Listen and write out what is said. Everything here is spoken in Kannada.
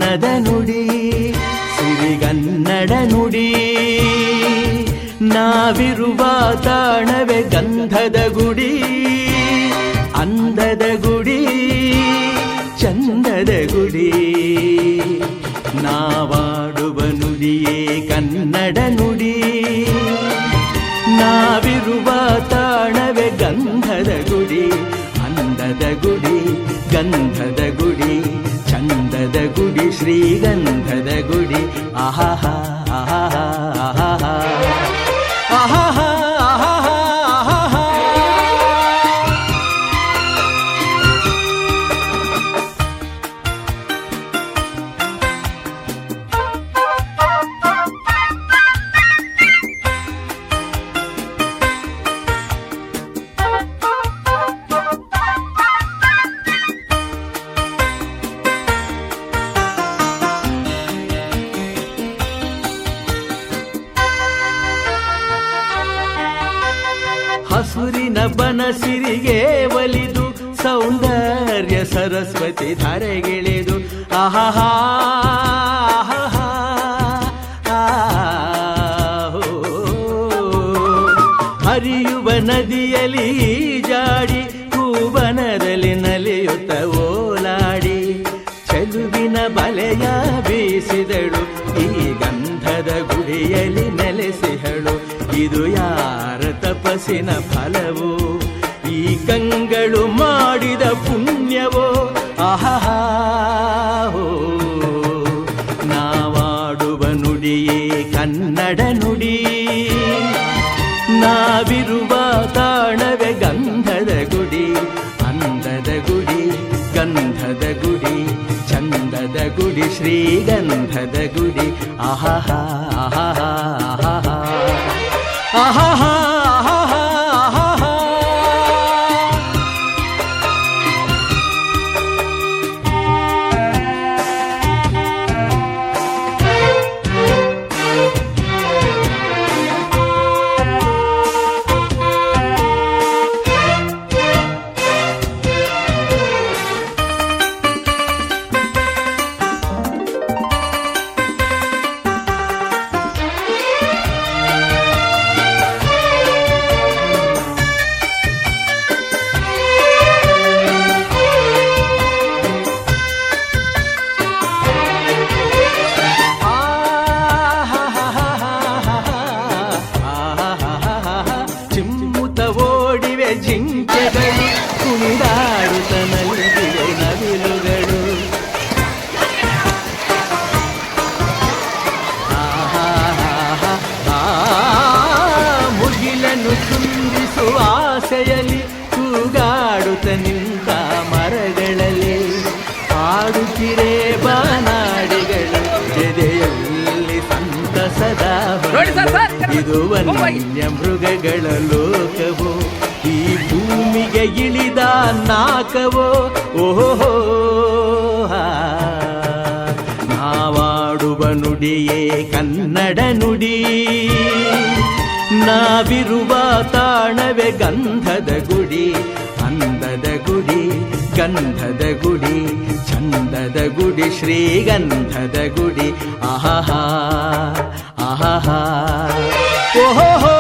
ಬಣ್ಣದ ನುಡಿ ಸಿರಿಗನ್ನಡ ನುಡಿ. ನಾವಿರುವ ತಾಣವೇ ಗಂಧದ ಗುಡಿ, ಅಂದದ ಗುಡಿ, ಚಂದದ ಗುಡಿ. ನಾವಾಡುವ ನುಡಿಯೇ ಕನ್ನಡ ನುಡಿ. ನಾವಿರುವ ತಾಣವೇ ಗಂಧದ ಗುಡಿ, ಅಂದದ ಗುಡಿ, ಗಂಧದ ಗುಡಿ, ಚಂದದ ಗುಡಿ, ಶ್ರೀಗಂಧದ ಗುಡಿ. ಆಹಾ ಆಹಾ ಆಹಾ ಆಹಾ ಆಹಾ. ಹಸುರಿನ ಬನಸಿರಿಗೆ ಒಲಿದು ಸೌಂದರ್ಯ ಸರಸ್ವತಿ ಧಾರೆಗಿಳಿದು ಆಹಾ ಹರಿಯುವ ನದಿಯಲ್ಲಿ ಜಾಡಿ ಕೂವನದಲ್ಲಿ ನಲಿಯುತ್ತ ಓಲಾಡಿ ಚೆಲುವಿನ ಬಲೆಯ ಬೀಸಿದಳು ಈ ಗಂಧದ ಗುಡಿಯಲ್ಲಿ ನೆಲೆಸಿಹಳು. ಇದು ಯಾರ ತಪಸ್ಸಿನ ಫಲವೋ, ಈ ಕಂಗಳು ಮಾಡಿದ ಪುಣ್ಯವೋ. ಆಹಾ ನಾವಾಡುವ ನುಡಿಯೇ ಕನ್ನಡ ನುಡಿ. ನಾವಿರುವ ತಾಣವೇ ಗಂಧದ ಗುಡಿ, ಅಂದದ ಗುಡಿ, ಗಂಧದ ಗುಡಿ, ಚಂದದ ಗುಡಿ, ಶ್ರೀಗಂಧದ ಗುಡಿ. ಆಹಾ ಆಹಾ ಆಹಾ ಆಹಾ ಆಹಾ. ಜಿಂಕೆಗಳು ಕುಣಿದಾಡುತ್ತ ನಲಿದಿವೆ ನವಿಲುಗಳು. ಮುಗಿಲನ್ನು ತುಂಬಿಸುವ ಆಸೆಯಲ್ಲಿ ಕೂಗಾಡುತ್ತ ನಿಂತ ಮರಗಳಲ್ಲಿ ಹಾಡುತ್ತಿರೆ ಬಾನಾಡಿಗಳು ಎದೆಯಲ್ಲಿ ಸಂತಸದ. ಇದು ವನ್ಯ ಮೃಗಗಳ ಲೋಕವೋ, ಈ ಭೂಮಿಗೆ ಇಳಿದ ನಾಕವೋ. ಓಹೋ ನಾವಾಡುವ ನುಡಿಯೇ ಕನ್ನಡ ನುಡಿ. ನಾವಿರುವ ತಾಣವೇ ಗಂಧದ ಗುಡಿ, ಅಂದದ ಗುಡಿ, ಗಂಧದ ಗುಡಿ, ಚಂದದ ಗುಡಿ, ಶ್ರೀಗಂಧದ ಗುಡಿ. ಆಹಾ ಆಹಾ ಓಹೋ